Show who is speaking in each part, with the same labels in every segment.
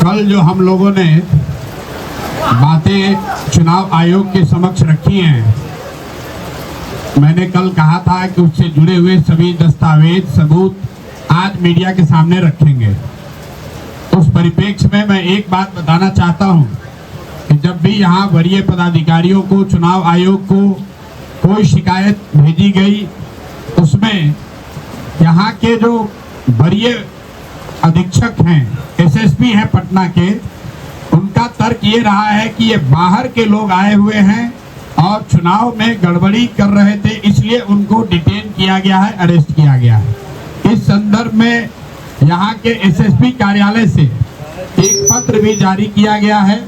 Speaker 1: कल जो हम लोगों ने बातें चुनाव आयोग के समक्ष रखी हैं, मैंने कल कहा था कि उससे जुड़े हुए सभी दस्तावेज सबूत आज मीडिया के सामने रखेंगे। उस परिप्रेक्ष्य में मैं एक बात बताना चाहता हूं कि जब भी यहाँ वरीय पदाधिकारियों को चुनाव आयोग को कोई शिकायत भेजी गई, उसमें यहाँ के जो वरीय अधीक्षक हैं, एसएसपी हैं पटना के, उनका तर्क ये रहा है कि ये बाहर के लोग आए हुए हैं और चुनाव में गड़बड़ी कर रहे थे, इसलिए उनको डिटेन किया गया है, अरेस्ट किया गया है। इस संदर्भ में यहाँ के एसएसपी कार्यालय से एक पत्र भी जारी किया गया है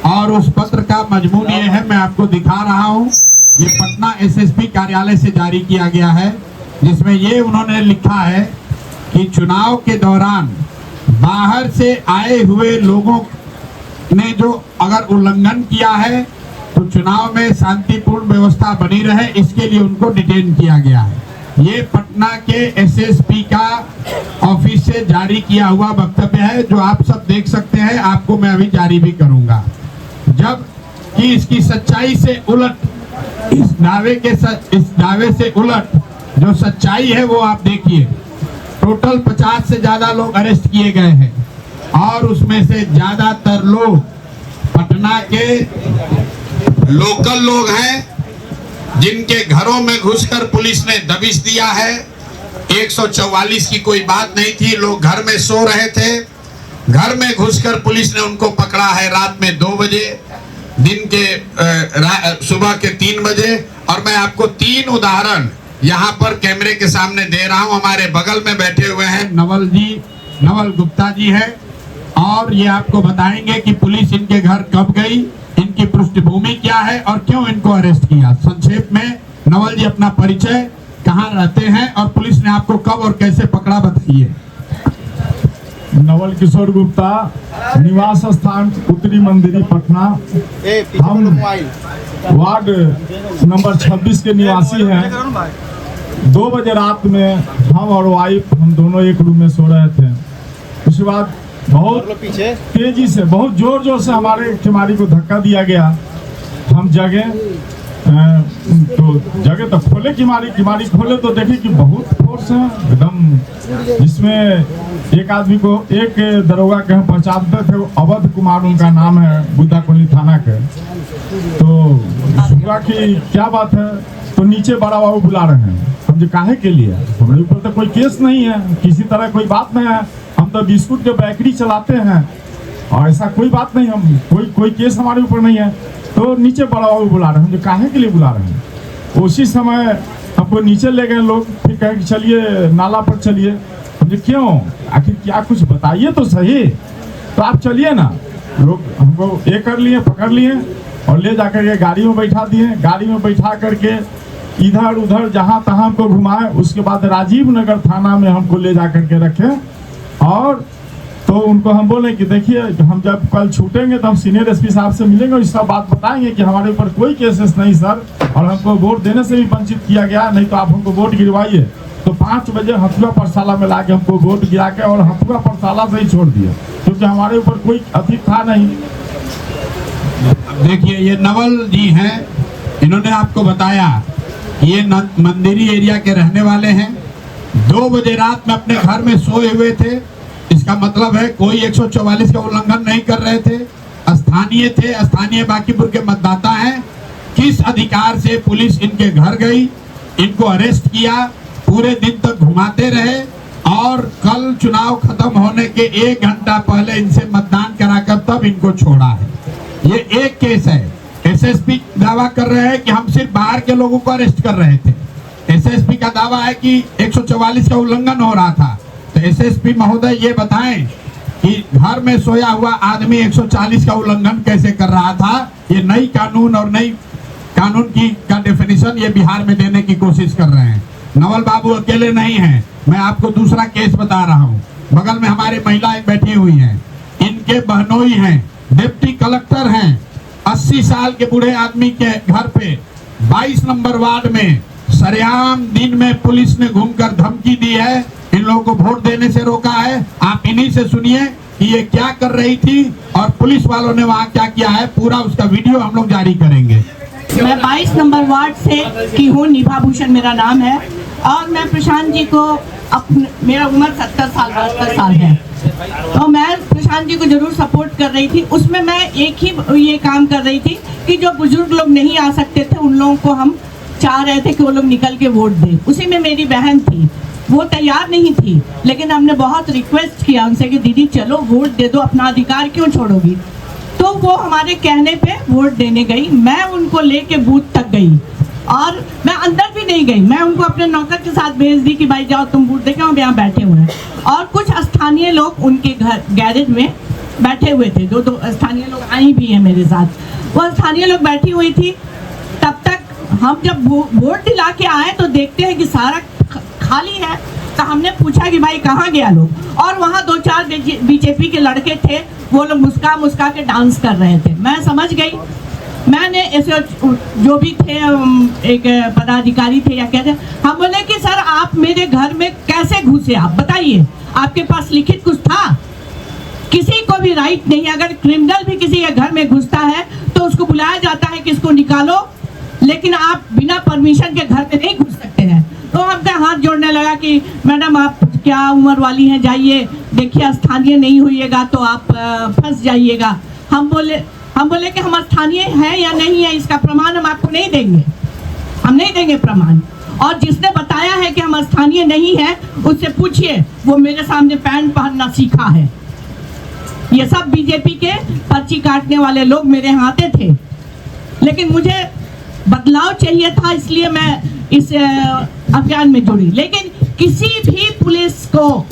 Speaker 1: और उस पत्र का मजमून ये है, मैं आपको दिखा रहा हूँ। ये पटना एसएसपी कार्यालय से जारी किया गया है, जिसमें ये उन्होंने लिखा है कि चुनाव के दौरान बाहर से आए हुए लोगों ने जो अगर उल्लंघन किया है तो चुनाव में शांतिपूर्ण व्यवस्था बनी रहे, इसके लिए उनको डिटेन किया गया है। ये पटना के एसएसपी का ऑफिस से जारी किया हुआ वक्तव्य है, जो आप सब देख सकते हैं। आपको मैं अभी जारी भी करूंगा। जब कि इसकी सच्चाई से उलट, इस दावे से उलट जो सच्चाई है वो आप देखिए। टोटल 50 से ज्यादा लोग अरेस्ट किए गए हैं और उसमें से ज्यादातर लोग पटना के लोकल लोग हैं, जिनके घरों में घुसकर पुलिस ने दबिश दिया है। 144 की कोई बात नहीं थी, लोग घर में सो रहे थे, घर में घुसकर पुलिस ने उनको पकड़ा है रात में 2 बजे, दिन के सुबह के 3 बजे। और मैं आपको 3 उदाहरण यहाँ पर कैमरे के सामने दे रहा हूँ। हमारे बगल में बैठे हुए हैं नवल गुप्ता जी है, और ये आपको बताएंगे कि पुलिस इनके घर कब गई, इनकी पृष्ठभूमि क्या है और क्यों इनको अरेस्ट किया। संक्षेप में नवल जी अपना परिचय, कहाँ रहते हैं और पुलिस ने आपको कब और कैसे पकड़ा, बताइए।
Speaker 2: नवल किशोर गुप्ता, निवास स्थान उत्तरी मंदिरी पटना। हम वार्ड नंबर 26 के निवासी हैं। 2 बजे रात में हम और वाइफ, हम दोनों एक रूम में सो रहे थे। उसके बाद बहुत तेजी से, बहुत जोर जोर से हमारे किमारी को धक्का दिया गया। हम जगे तो खोले किमारी खोले तो देखे कि बहुत फोर्स है एकदम, जिसमें एक आदमी को, एक दरोगा के हम पहचानते थे, अवध कुमार उनका नाम है, बुद्धाकोली थाना के। तो सुना कि क्या बात है, तो नीचे बड़ा बाबू बुला रहे हैं। हम जो काहे के लिए, हमारे ऊपर तो कोई केस नहीं है, किसी तरह कोई बात नहीं है, हम तो बिस्कुट के बेकरी चलाते हैं और ऐसा कोई बात नहीं, हम कोई केस हमारे ऊपर नहीं है। तो नीचे बड़ा बाबू बुला रहे हैं, हम जो काहे के लिए बुला रहे हैं। उसी समय हमको नीचे ले गए लोग, फिर कहे कि चलिए नाला पर चलिए। हम जो क्यों, आखिर क्या, कुछ बताइए तो सही। तो आप चलिए ना। लोग हमको ये कर लिए, पकड़ लिए और ले जाकर के गाड़ी में बैठा दिए। गाड़ी में बैठा करके इधर उधर जहाँ तहाँ हमको घुमाए। उसके बाद राजीव नगर थाना में हमको ले जा करके रखे और तो उनको हम बोले कि देखिए, हम जब कल छूटेंगे तो हम सीनियर एसपी साहब से मिलेंगे और इस सब बात बताएंगे कि हमारे ऊपर कोई केसेस नहीं सर, और हमको वोट देने से भी वंचित किया गया, नहीं तो आप हमको वोट गिरवाइए। तो 5 बजे हथुआ पाठशाला में ला के हमको वोट गिरा के और हथुआ पाठशाला से ही छोड़ दिया, क्योंकि हमारे ऊपर कोई अधिक था नहीं।
Speaker 1: देखिए, ये नवल जी हैं, इन्होंने आपको बताया ये मंदिरी एरिया के रहने वाले हैं। 2 बजे रात में अपने घर में सोए हुए थे। इसका मतलब है कोई 144 का उल्लंघन नहीं कर रहे थे, स्थानीय थे, स्थानीय बांकीपुर के मतदाता हैं। किस अधिकार से पुलिस इनके घर गई, इनको अरेस्ट किया, पूरे दिन तक घुमाते रहे और कल चुनाव खत्म होने के 1 घंटा पहले इनसे मतदान कराकर तब इनको छोड़ा है। ये एक केस है। एसएसपी दावा कर रहे हैं कि हम सिर्फ बाहर के लोगों को अरेस्ट कर रहे थे। एसएसपी का दावा है कि 144 का उल्लंघन हो रहा था। तो एसएसपी महोदय ये बताएं कि घर में सोया हुआ आदमी 140 का उल्लंघन कैसे कर रहा था। ये नई कानून और नई कानून की का डेफिनेशन ये बिहार में देने की कोशिश कर रहे हैं। नवल बाबू अकेले नहीं हैं, मैं आपको दूसरा केस बता रहा हूँ। बगल में हमारी महिलाएं बैठी हुई हैं, इनके बहनोई हैं, डिप्टी कलेक्टर हैं। 80 साल के बूढ़े आदमी के घर पे 22 नंबर वार्ड में सरेआम दिन में पुलिस ने घूमकर धमकी दी है, इन लोगों को वोट देने से रोका है। आप इन्हीं से सुनिए कि ये क्या कर रही थी और पुलिस वालों ने वहाँ क्या किया है, पूरा उसका वीडियो हम लोग जारी करेंगे।
Speaker 3: मैं 22 नंबर वार्ड से की हूँ, निभा भूषण मेरा नाम है और मैं प्रशांत जी को मेरा उम्र 70 साल 72 साल है, तो मैं प्रशांत जी को जरूर सपोर्ट कर रही थी। उसमें मैं एक ही ये काम कर रही थी कि जो बुजुर्ग लोग नहीं आ सकते थे उन लोगों को हम चाह रहे थे कि वो लोग निकल के वोट दें। उसी में मेरी बहन थी, वो तैयार नहीं थी, लेकिन हमने बहुत रिक्वेस्ट किया उनसे कि दीदी चलो वोट दे दो, अपना अधिकार क्यों छोड़ोगी। तो वो हमारे कहने पे वोट देने गई। मैं उनको लेके बूथ तक गई और मैं अंदर भी नहीं गई, मैं उनको अपने नौकर के साथ भेज दी कि भाई जाओ तुम वोट देके, हम यहाँ बैठे हुए हैं। और कुछ स्थानीय लोग उनके घर गैरेज में बैठे हुए थे, दो स्थानीय लोग आई भी हैं मेरे साथ। वो स्थानीय लोग बैठी हुई थी। तब तक हम जब वोट दिला के आए तो देखते हैं कि सारा खाली है, तो हमने पूछा कि भाई कहाँ गया लोग, और वहाँ 2-4 बीजेपी के लड़के थे, वो लोग मुस्का के डांस कर रहे थे। मैं समझ गई, मैंने ऐसे जो भी थे एक पदाधिकारी थे या कहते, हम बोले कि सर आप मेरे घर में कैसे घुसे, आप बताइए, आपके पास लिखित कुछ था? किसी को भी राइट नहीं, अगर क्रिमिनल भी किसी के घर में घुसता है तो उसको बुलाया जाता है कि इसको निकालो, लेकिन आप बिना परमिशन के घर में नहीं घुस सकते हैं। तो हमका हाथ जोड़ने लगा कि मैडम आप क्या उम्र वाली हैं, जाइए देखिए स्थानीय नहीं होइएगा तो आप फंस जाइएगा। हम बोले कि हम स्थानीय हैं या नहीं है इसका प्रमाण हम आपको नहीं देंगे, हम नहीं देंगे प्रमाण। और जिसने बताया है कि हम स्थानीय नहीं है उससे पूछिए, वो मेरे सामने पैंट पहनना सीखा है। ये सब बीजेपी के पर्ची काटने वाले लोग मेरे यहाँ आते थे, लेकिन मुझे बदलाव चाहिए था, इसलिए मैं इस अभियान में जुड़ी। लेकिन किसी भी पुलिस को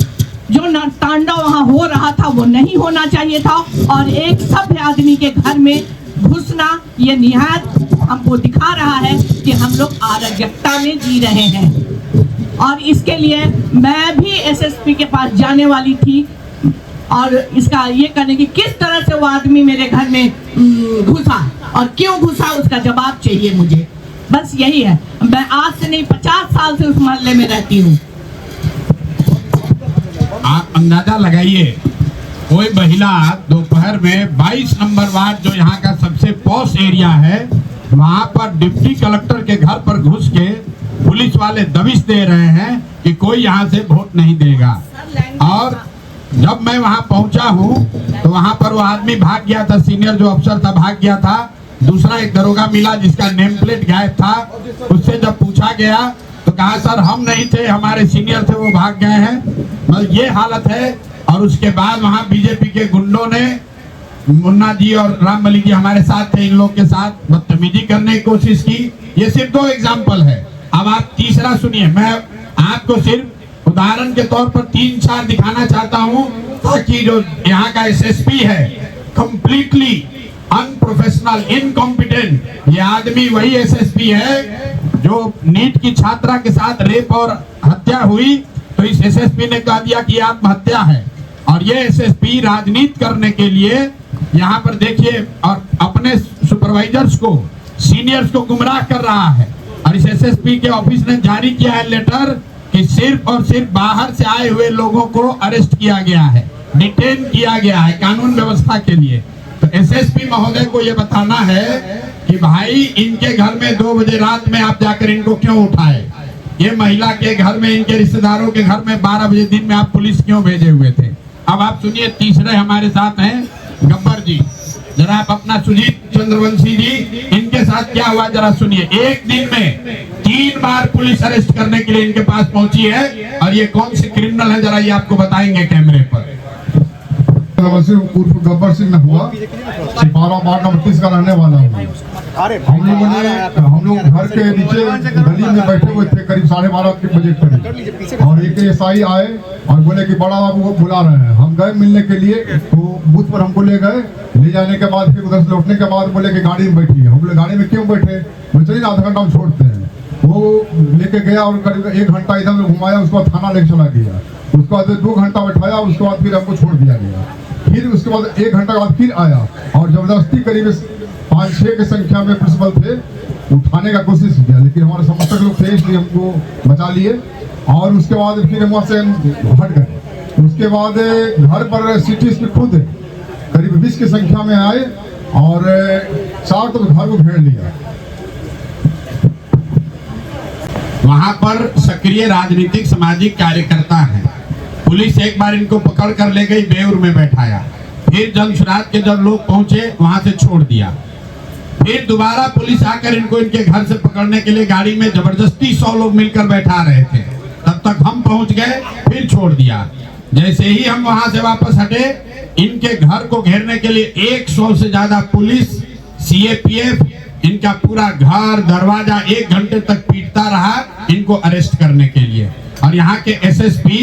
Speaker 3: जो तांडव वहाँ हो रहा था वो नहीं होना चाहिए था, और एक सभ्य आदमी के घर में घुसना ये निहायत हमको दिखा रहा है कि हम लोग अराजकता में जी रहे हैं। और इसके लिए मैं भी एसएसपी के पास जाने वाली थी और इसका ये करने की किस तरह से वो आदमी मेरे घर में घुसा और क्यों घुसा उसका जवाब चाहिए मुझे, बस यही है। मैं आज से नहीं 50 साल से उस मोहल्ले में रहती हूँ।
Speaker 1: आप अंदाजा लगाइए, कोई महिला दोपहर में 22 नंबर वार्ड जो यहाँ का सबसे पॉश एरिया है, वहाँ पर डिप्टी कलेक्टर के घर पर घुस के पुलिस वाले दबिश दे रहे हैं कि कोई यहाँ से वोट नहीं देगा। और जब मैं वहां पहुंचा हूं तो वहां पर वो आदमी भाग गया था, सीनियर जो अफसर था भाग गया था। दूसरा एक दरोगा मिला जिसका नेम प्लेट गायब था, उससे जब पूछा गया तो कहा सर हम नहीं थे, हमारे सीनियर थे वो भाग गए हैं। मतलब ये हालत है। और उसके बाद वहां बीजेपी के गुंडों ने, मुन्ना जी और राम मलिक जी हमारे साथ थे, इन लोग के साथ बदतमीजी करने की कोशिश की। ये सिर्फ 2 एग्जाम्पल है। अब आप तीसरा सुनिए, मैं आपको सिर्फ उदाहरण के तौर पर 3-4 दिखाना चाहता हूं, ताकि जो यहाँ का एसएसपी है कंप्लीटली अनप्रोफेशनल, इनकॉम्पिटेंट, ये आदमी वही एसएसपी है जो नीट की छात्रा के साथ रेप और हत्या हुई तो इस एसएसपी ने कह दिया कि आत्महत्या है। और ये एसएसपी राजनीति करने के लिए यहाँ पर देखिए, और अपने सुपरवाइजर्स को, सीनियर्स को गुमराह कर रहा है। और इस एसएसपी के ऑफिस ने जारी किया है लेटर कि सिर्फ और सिर्फ बाहर से आए हुए लोगों को अरेस्ट किया गया है, डिटेन किया गया है कानून व्यवस्था के लिए। तो एसएसपी महोदय को ये बताना है कि भाई इनके घर में 2 बजे रात में आप जाकर इनको क्यों उठाए, ये महिला के घर में, इनके रिश्तेदारों के घर में 12 बजे दिन में आप पुलिस क्यों भेजे हुए थे। अब आप सुनिए, तीसरे हमारे साथ हैं गब्बर जी, जरा आप अपना सुजीत चंद्रवंशी जी, इनके साथ क्या हुआ जरा सुनिए। एक दिन में 3 बार पुलिस अरेस्ट करने के लिए इनके पास पहुंची है, और ये कौन से क्रिमिनल है जरा ये आपको बताएंगे कैमरे पर।
Speaker 2: उर्फ गब्बर सिंह ने हुआ, सिपारा वार्ड नंबर 30 का रहने वाला हूँ। हम लोग घर के नीचे गली में बैठे हुए थे करीब 12:30 बजे करीब, और एक एसआई आए और बोले कि बड़ा बाबू को बुला रहे हैं। हम गए मिलने के लिए, तो बूथ पर हमको ले गए, ले जाने के बाद फिर उधर से लौटने के बाद बोले कि गाड़ी में बैठिए। हम बोले गाड़ी में क्यों बैठे, बोले चलिए आधा घंटा हम छोड़ते हैं। वो लेके गया और करीब 1 घंटा इधर घुमाया, उसके बाद थाना लेके चला गया। उसके बाद 2 घंटा बैठाया, उसके बाद फिर हमको छोड़ दिया गया। फिर उसके बाद 1 घंटा बाद फिर आया और जबरदस्ती करीब 5-6 की संख्या में पुलिस बल थे, उठाने का कोशिश किया, लेकिन हमारे समर्थक लोग थे इसलिए हमको बचा लिए। और उसके बाद फिर वहाँ से हट गए।
Speaker 4: उसके बाद घर पर सिटी एसपी खुद करीब 20 की संख्या में आए और चारों तरफ घर को घेर लिया।
Speaker 1: वहां पर सक्रिय राजनीतिक सामाजिक कार्यकर्ता हैं। पुलिस एक बार इनको पकड़ कर ले गई, बेउर में बैठाया, फिर जनसुराज के जब लोग पहुंचे वहां से छोड़ दिया, फिर दोबारा पुलिस आकर इनको इनके घर से पकड़ने के लिए गाड़ी में जबरदस्ती 100 लोग मिलकर बैठा रहे थे। तब तक हम पहुंच गए, फिर छोड़ दिया। जैसे ही हम वहां से वापस हटे, इनके घर को घेरने के लिए 100 से ज्यादा पुलिस, सीएपीएफ इनका पूरा घर दरवाजा 1 घंटे तक पीटता रहा इनको अरेस्ट करने के लिए। और यहाँ के एसएसपी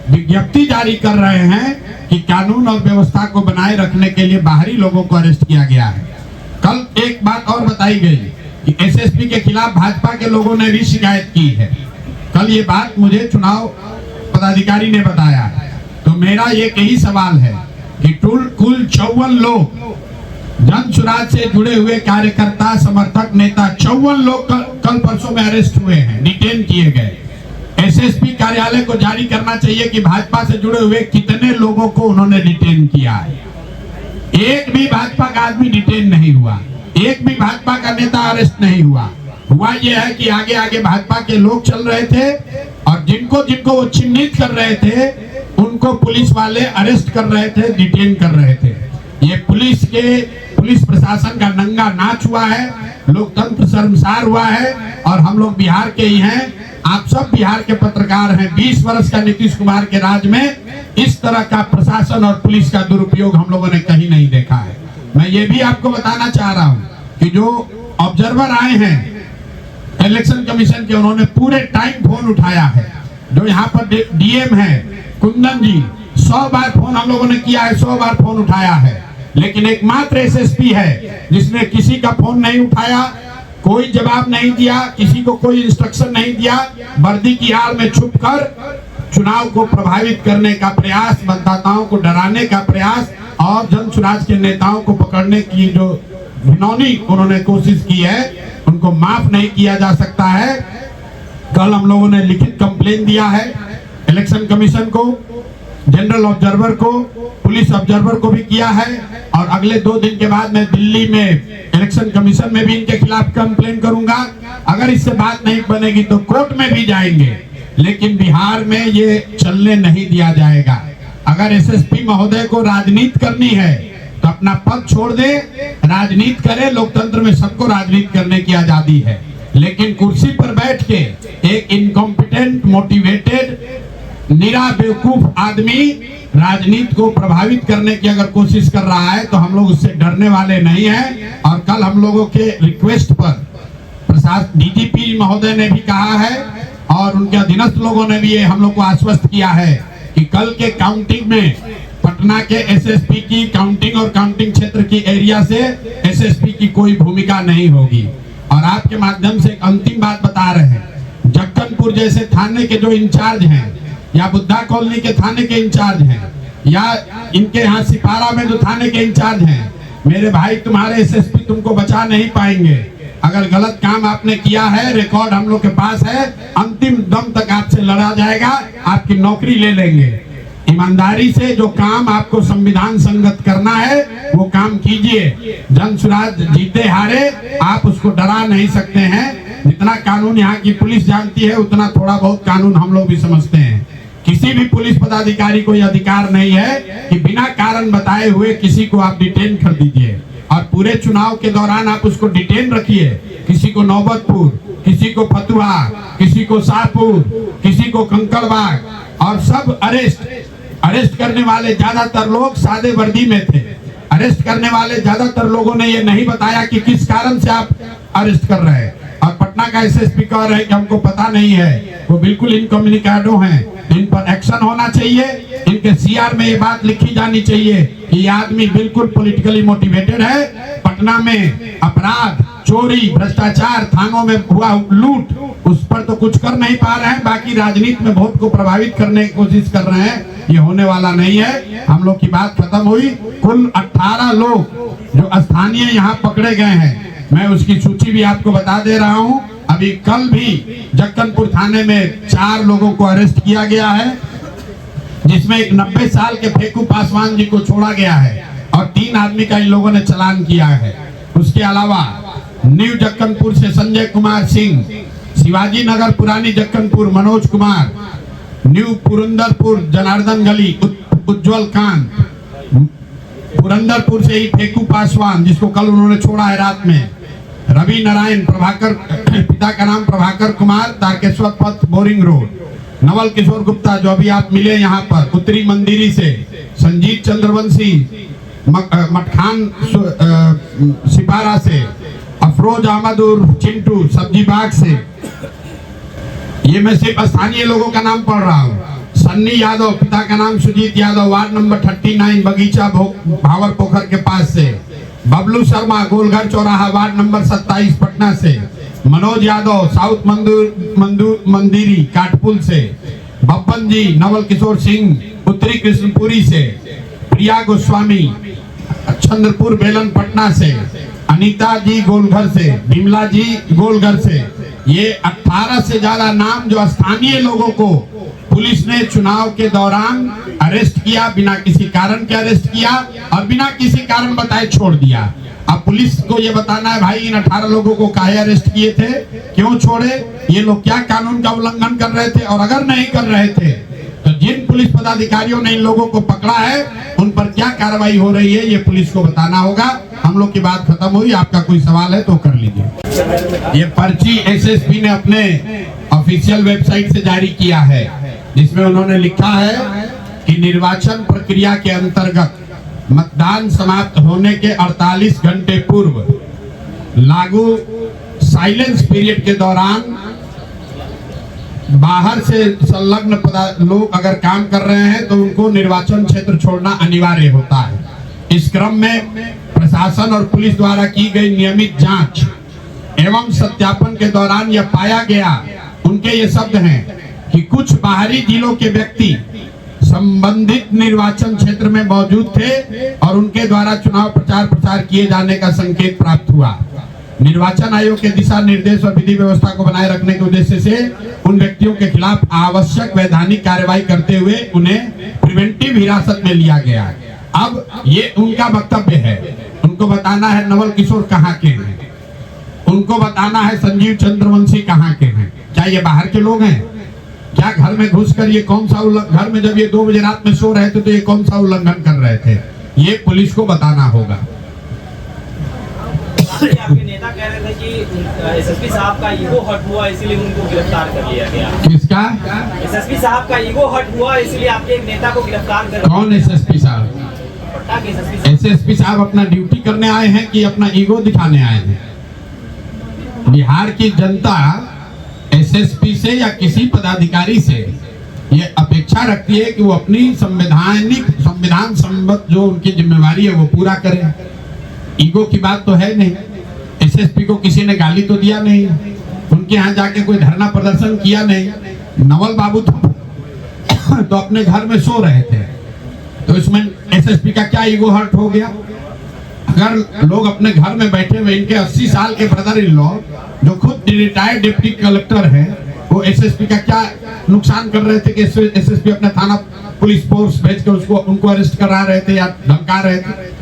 Speaker 1: विज्ञप्ति जारी कर रहे हैं कि कानून और व्यवस्था को बनाए रखने के लिए बाहरी लोगों को अरेस्ट किया गया है। कल एक बात और बताई गई कि एसएसपी के खिलाफ भाजपा के लोगों ने भी शिकायत की है। कल ये बात मुझे चुनाव पदाधिकारी ने बताया। तो मेरा ये यही सवाल है कि कुल 54 लोग जनसुराज से जुड़े हुए कार्यकर्ता, समर्थक, नेता 54 लोग कल परसों में अरेस्ट हुए हैं, डिटेन किए गए। एसएसपी कार्यालय को जारी करना चाहिए कि भाजपा से जुड़े हुए कितने लोगों को उन्होंने डिटेन किया है। एक भी भाजपा का आदमी डिटेन नहीं हुआ, एक भी भाजपा का नेता अरेस्ट नहीं हुआ। हुआ यह है कि आगे आगे भाजपा के लोग चल रहे थे और जिनको जिनको वो चिन्हित कर रहे थे उनको पुलिस वाले अरेस्ट कर रहे थे, डिटेन कर रहे थे। ये पुलिस प्रशासन का नंगा नाच हुआ है, लोकतंत्र शर्मसार हुआ है। और हम लोग बिहार के ही हैं, आप सब बिहार के पत्रकार हैं। 20 वर्ष का नीतीश कुमार के राज में इस तरह का प्रशासन और पुलिस का दुरुपयोग हम लोगों ने कहीं नहीं देखा है। मैं ये भी आपको बताना चाह रहा हूं कि जो ऑब्जर्वर आए हैं इलेक्शन कमीशन के, उन्होंने पूरे टाइम फोन उठाया है। जो यहाँ पर डीएम है कुंदन जी, 100 बार फोन हम लोगों ने किया है, 100 बार फोन उठाया है। लेकिन एकमात्र एसएसपी है जिसने किसी का फोन नहीं उठाया, कोई जवाब नहीं दिया, किसी को कोई इंस्ट्रक्शन नहीं दिया। वर्दी की आड़ में छुपकर चुनाव को प्रभावित करने का प्रयास, मतदाताओं को डराने का प्रयास और जनसुराज के नेताओं को पकड़ने की जो घिनौनी उन्होंने कोशिश की है, उनको माफ नहीं किया जा सकता है। कल हम लोगों ने लिखित कंप्लेन दिया है इलेक्शन कमीशन को, जनरल ऑब्जर्वर को, पुलिस ऑब्जर्वर को भी किया है। और अगले 2 दिन के बाद मैं दिल्ली में इलेक्शन कमीशन में भी इनके खिलाफ कंप्लेन करूंगा। अगर इससे बात नहीं बनेगी तो कोर्ट में भी जाएंगे। लेकिन बिहार में ये चलने नहीं दिया जाएगा। अगर एसएसपी महोदय को राजनीति करनी है तो अपना पद छोड़ दे, राजनीति करे। लोकतंत्र में सबको राजनीति करने की आजादी है। लेकिन कुर्सी पर बैठ के एक इनकॉम्पिटेंट, मोटिवेटेड, निरा बेवकूफ आदमी राजनीति को प्रभावित करने की अगर कोशिश कर रहा है तो हम लोग उससे डरने वाले नहीं हैं। और कल हम लोगों के रिक्वेस्ट पर प्रशासन डीजीपी महोदय ने भी कहा है और उनके अधीनस्थ लोगों ने भी ये हम लोग को आश्वस्त किया है कि कल के काउंटिंग में पटना के एसएसपी की काउंटिंग और काउंटिंग क्षेत्र की एरिया से एसएसपी की कोई भूमिका नहीं होगी। और आपके माध्यम से एक अंतिम बात बता रहे हैं, जक्कनपुर जैसे थाने के जो इंचार्ज हैं, या बुद्धा कॉलोनी के थाने के इंचार्ज हैं, या इनके यहाँ सिपारा में जो थाने के इंचार्ज हैं, मेरे भाई तुम्हारे एसएसपी तुमको बचा नहीं पाएंगे। अगर गलत काम आपने किया है, रिकॉर्ड हम लोग के पास है, अंतिम दम तक आपसे लड़ा जाएगा, आपकी नौकरी ले लेंगे। ईमानदारी से जो काम आपको संविधान संगत करना है वो काम कीजिए। जनसुराज जीते हारे आप उसको डरा नहीं सकते हैं। जितना कानून यहाँ की पुलिस जानती है उतना थोड़ा बहुत कानून हम लोग भी समझते हैं। किसी भी पुलिस पदाधिकारी को यह अधिकार नहीं है कि बिना कारण बताए हुए किसी को आप डिटेन कर दीजिए। और पूरे चुनाव के दौरान आप उसको डिटेन रखिए। किसी को नौबतपुर, किसी को फतुहा, किसी को शाहपुर, किसी को कंकड़बाग, और सब अरेस्ट करने वाले ज्यादातर लोग सादे वर्दी में थे। अरेस्ट करने वाले ज्यादातर लोगों ने ये नहीं बताया कि किस कारण से आप अरेस्ट कर रहे हैं। और पटना का एसएसपी कह रहे हैं कि हमको पता नहीं है, वो बिल्कुल इनकम्युनिकेटो हैं। इन पर एक्शन होना चाहिए। इनके सीआर में ये बात लिखी जानी चाहिए कि ये आदमी बिल्कुल पॉलिटिकली मोटिवेटेड है। पटना में अपराध, चोरी, भ्रष्टाचार, थानों में हुआ लूट, उस पर तो कुछ कर नहीं पा रहे हैं, बाकी राजनीति में वोट को प्रभावित करने की कोशिश कर रहे हैं। ये होने वाला नहीं है। हम लोग की बात खत्म हुई। कुल 18 लोग जो स्थानीय यहाँ पकड़े गए हैं, मैं उसकी सूची भी आपको बता दे रहा हूँ। अभी कल भी जक्कनपुर थाने में 4 लोगों को अरेस्ट किया गया है। जिसमें एक 90 साल के फेकू पासवान जी को छोड़ा गया है और 3 आदमी का इन लोगों ने चालान किया है। उसके अलावा न्यू जक्कनपुर से संजय कुमार सिंह, शिवाजी नगर पुरानी जक्कनपुर मनोज कुमार, न्यू पुरंदरपुर जनार्दन गली उज्जवल कांत, पुरंदरपुर से ही फेकू पासवान जिसको कल उन्होंने छोड़ा है रात में, रवि नारायण प्रभाकर, पिता का नाम प्रभाकर कुमार, तारकेश्वर पथ बोरिंग रोड, नवल किशोर गुप्ता जो अभी आप मिले यहाँ पर उत्तरी मंदिरी से, संजीत चंद्रवंशी मटखान सिपारा से, अफरोज अहमद उर्फ चिंटू सब्जी बाग से। ये मैं सिर्फ स्थानीय लोगों का नाम पढ़ रहा हूँ। सन्नी यादव, पिता का नाम सुजीत यादव, वार्ड नंबर 39 बगीचा भावर पोखर के पास से, बबलू शर्मा गोलघर चौराहा वार्ड नंबर 27 पटना से, मनोज यादव साउथ मंदिरी काटपुल से, बब्बन जी नवल किशोर सिंह उत्तरी कृष्णपुरी से, प्रिया गोस्वामी चंद्रपुर बेलन पटना से, अनीता जी गोलघर से, बिमला जी गोलघर से। ये 18 से ज्यादा नाम जो स्थानीय लोगों को पुलिस ने चुनाव के दौरान अरेस्ट किया, बिना किसी कारण के अरेस्ट किया और बिना किसी कारण बताए छोड़ दिया। अब पुलिस को ये बताना है भाई इन 18 लोगों को काहे अरेस्ट किए थे, क्यों छोड़े, ये लोग क्या कानून का उल्लंघन कर रहे थे, और अगर नहीं कर रहे थे तो जिन पुलिस पदाधिकारियों ने इन लोगों को पकड़ा है उन पर क्या कार्रवाई हो रही है, ये पुलिस को बताना होगा। हम लोग की बात खत्म हुई, आपका कोई सवाल है तो कर लीजिए। ये पर्ची एसएसपी ने अपने ऑफिशियल वेबसाइट से जारी किया है, जिसमें उन्होंने लिखा है कि निर्वाचन प्रक्रिया के अंतर्गत मतदान समाप्त होने के 48 घंटे पूर्व लागू साइलेंस पीरियड के दौरान बाहर से संलग्न लोग अगर काम कर रहे हैं तो उनको निर्वाचन क्षेत्र छोड़ना अनिवार्य होता है। इस क्रम में प्रशासन और पुलिस द्वारा की गई नियमित जांच एवं सत्यापन के दौरान यह पाया गया, उनके ये शब्द हैं कि कुछ बाहरी जिलों के व्यक्ति संबंधित निर्वाचन क्षेत्र में मौजूद थे और उनके द्वारा चुनाव प्रचार किए जाने का संकेत प्राप्त हुआ। निर्वाचन आयोग के दिशा निर्देश और विधि व्यवस्था को बनाए रखने के उद्देश्य से उन व्यक्तियों के खिलाफ आवश्यक वैधानिक कार्रवाई करते हुए उन्हें प्रिवेंटिव हिरासत में लिया गया। अब ये उनका वक्तव्य है, उनको बताना है नवल किशोर कहाँ के हैं, उनको बताना है संजीव चंद्रवंशी कहाँ के हैं। क्या ये बाहर के लोग हैं? क्या घर में घुसकर ये कौन सा घर में जब ये 2 बजे रात में सो रहे थे तो ये कौन सा उल्लंघन कर रहे थे, ये पुलिस को बताना होगा।
Speaker 5: आपके नेता कह रहे थे कि एसएसपी साहब का ईगो हर्ट हुआ इसलिए उनको गिरफ्तार कर लिया गया।
Speaker 1: किसका?
Speaker 5: एसएसपी साहब का ईगो हर्ट हुआ इसलिए आपके एक नेता को गिरफ्तार कर।
Speaker 1: कौन एसएसपी साहब?
Speaker 5: पटना के एसएसपी।
Speaker 1: एसएसपी साहब अपना ड्यूटी करने आए हैं कि अपना ईगो दिखाने आए हैं? बिहार की जनता एसएसपी से या किसी पदाधिकारी से ये अपेक्षा रखती है कि वो अपनी संविधान सम्मत जो उनकी जिम्मेवारी है वो पूरा करें। ईगो की बात तो है नहीं। एसएसपी को किसी ने गाली तो दिया नहीं, उनके यहाँ जाके कोई धरना प्रदर्शन किया नहीं। नवल बाबू तो अपने घर में सो रहे थे, तो इसमें एसएसपी का क्या ईगो हर्ट हो गया? अगर लोग अपने घर में बैठे हुए इनके 80 साल के ब्रदर इन लॉ जो खुद रिटायर्ड डिप्टी कलेक्टर हैं, वो एसएसपी का क्या नुकसान कर रहे थे कि एसएसपी अपने थाना पुलिस फोर्स भेज कर उनको अरेस्ट करा रहे थे या धमका रहे थे?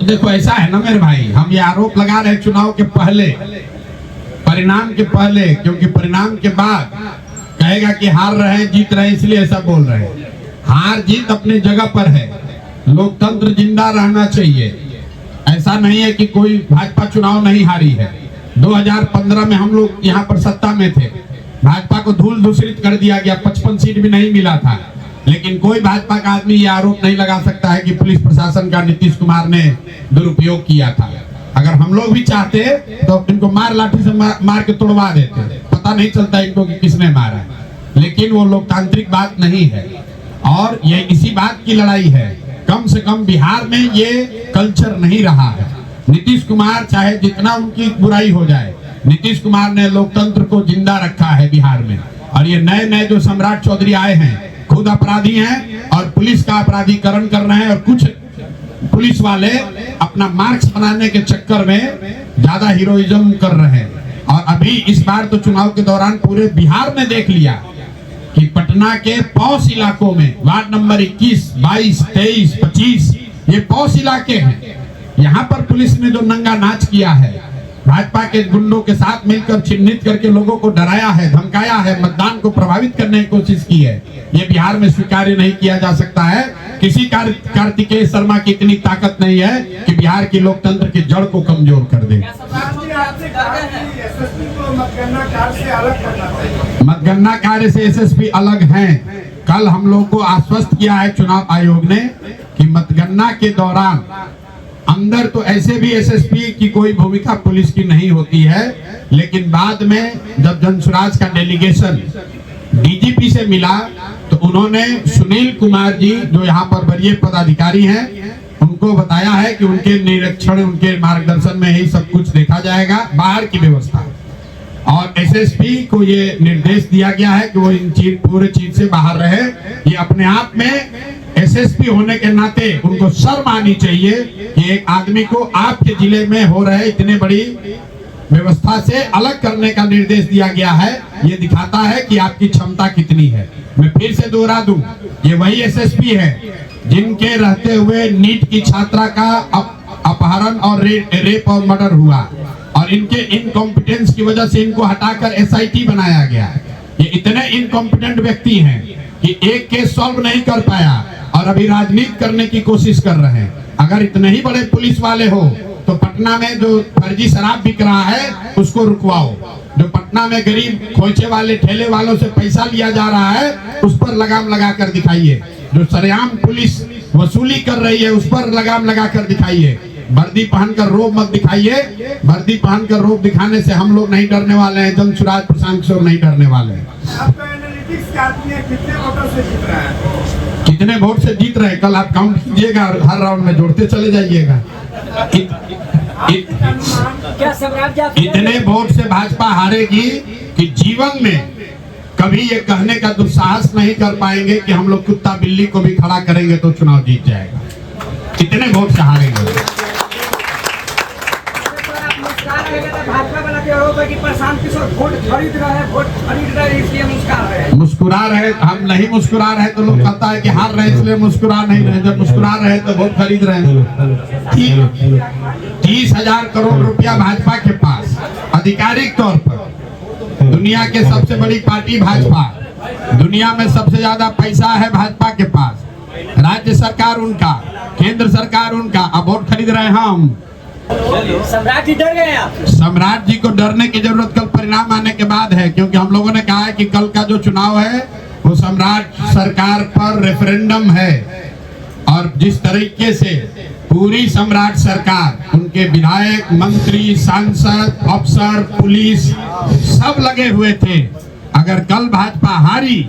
Speaker 1: देखो ऐसा है ना मेरे भाई, हम ये आरोप लगा रहे हैं चुनाव के पहले, परिणाम के पहले, क्योंकि परिणाम के बाद कहेगा कि हार रहे हैं जीत रहे हैं इसलिए ऐसा बोल रहे हैं। हार जीत अपनी जगह पर है, लोकतंत्र जिंदा रहना चाहिए। ऐसा नहीं है कि कोई भाजपा चुनाव नहीं हारी है। 2015 में हम लोग यहाँ पर सत्ता में थे, भाजपा को धूल धूसरित कर दिया गया, 55 सीट भी नहीं मिला था। लेकिन कोई भाजपा का आदमी ये आरोप नहीं लगा सकता है कि पुलिस प्रशासन का नीतीश कुमार ने दुरुपयोग किया था। अगर हम लोग भी चाहते तो इनको मार लाठी से मार के तोड़वा देते, पता नहीं चलता इनको कि किसने मारा है। लेकिन वो लोकतांत्रिक बात नहीं है और ये इसी बात की लड़ाई है। कम से कम बिहार में ये कल्चर नहीं रहा है। नीतीश कुमार चाहे जितना उनकी बुराई हो जाए, नीतीश कुमार ने लोकतंत्र को जिंदा रखा है बिहार में। और ये नए नए जो सम्राट चौधरी आए हैं खुद अपराधी हैं और पुलिस का अपराधीकरण कर रहे हैं, और कुछ पुलिस वाले अपना मार्क्स बनाने के चक्कर में ज्यादा हीरोइज्म कर रहे हैं। और अभी इस बार तो चुनाव के दौरान पूरे बिहार में देख लिया कि पटना के पौष इलाकों में वार्ड नंबर 21, 22, 23, 25 ये पौष इलाके हैं। यहाँ पर पुलिस ने जो नंगा नाच किया है, भाजपा के गुंडों के साथ मिलकर चिन्हित करके लोगों को डराया है, धमकाया है, मतदान को प्रभावित करने की कोशिश की है, ये बिहार में स्वीकार्य नहीं किया जा सकता है। किसी कार्तिकेय शर्मा की इतनी ताकत नहीं है कि बिहार की लोकतंत्र की जड़ को कमजोर कर दे। मतगणना कार्य से एसएसपी अलग हैं। कल हम लोग को आश्वस्त किया है चुनाव आयोग ने कि मतगणना के दौरान अंदर तो ऐसे भी एसएसपी की कोई भूमिका पुलिस की नहीं होती है, लेकिन बाद में जब जनसुराज का डेलीगेशन डीजीपी से मिला तो उन्होंने सुनील कुमार जी जो यहाँ पर वरीय पदाधिकारी हैं उनको बताया है कि उनके निरीक्षण, उनके मार्गदर्शन में ही सब कुछ देखा जाएगा, बाहर की व्यवस्था। और एसएसपी को ये निर्देश दिया गया है कि वो इन पूरे चीज से बाहर रहे। ये अपने आप में एसएसपी होने के नाते उनको शर्म आनी चाहिए कि एक आदमी को आपके जिले में हो रहे इतने बड़ी व्यवस्था से अलग करने का निर्देश दिया गया है। ये दिखाता है कि आपकी क्षमता कितनी है। मैं फिर से दोहरा दूं, ये वही एसएसपी है जिनके रहते हुए नीट की छात्रा का अपहरण और रेप और मर्डर हुआ और इनके इनकॉम्पिटेंस की वजह से इनको हटाकर एसआईटी बनाया गया। ये इतने इनकॉम्पिटेंट व्यक्ति हैं कि एक केस सॉल्व नहीं कर पाया और अभी राजनीति करने की कोशिश कर रहे हैं। अगर इतने ही बड़े पुलिस वाले हो तो पटना में जो फर्जी शराब बिक रहा है उसको रुकवाओ। जो पटना में गरीब खोइचे वाले ठेले वालों से पैसा लिया जा रहा है उस पर लगाम लगा कर दिखाइए। जो सरेआम पुलिस वसूली कर रही है उस पर लगाम लगा कर दिखाइए। वर्दी पहनकर रोब मत दिखाइए। वर्दी पहनकर रोब दिखाने से हम लोग नहीं डरने वाले हैं, जनसुराज प्रशांत किशोर नहीं डरने वाले हैं। कितने वोट से जीत रहे हैं कल आप काउंट कीजिएगा, हर राउंड में जोड़ते चले जाइएगा। इतने वोट से भाजपा हारेगी कि जीवन में कभी ये कहने का दुस्साहस नहीं कर पाएंगे कि हम लोग कुत्ता बिल्ली को भी खड़ा करेंगे तो चुनाव जीत जाएगा। इतने वोट से हारेंगे। मुस्कुरा रहे, हम नहीं मुस्कुरा रहे तो लोग कहता है कि हार रहे इसलिए मुस्कुरा नहीं रहे, जब मुस्कुरा रहे तो वोट खरीद रहे हैं। 30,000 करोड़ रुपया भाजपा के पास आधिकारिक तौर पर। दुनिया के सबसे बड़ी पार्टी भाजपा, दुनिया में सबसे ज्यादा पैसा है भाजपा के पास। राज्य सरकार उनका, केंद्र सरकार उनका, अब वोट खरीद रहे हैं हम।
Speaker 5: सम्राट जी डर गए आप?
Speaker 1: सम्राट जी को डरने की जरूरत कल परिणाम आने के बाद है, क्योंकि हम लोगों ने कहा है कि कल का जो चुनाव है वो सम्राट सरकार पर रेफरेंडम है। और जिस तरीके से पूरी सम्राट सरकार, उनके विधायक, मंत्री, सांसद, अफसर, पुलिस सब लगे हुए थे, अगर कल भाजपा हारी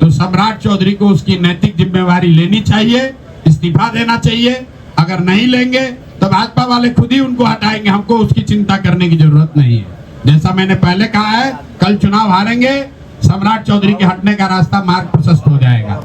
Speaker 1: तो सम्राट चौधरी को उसकी नैतिक जिम्मेवारी लेनी चाहिए, इस्तीफा देना चाहिए। अगर नहीं लेंगे तो भाजपा वाले खुद ही उनको हटाएंगे, हमको उसकी चिंता करने की जरूरत नहीं है। जैसा मैंने पहले कहा है, कल चुनाव हारेंगे, सम्राट चौधरी के हटने का रास्ता मार्ग प्रशस्त हो जाएगा।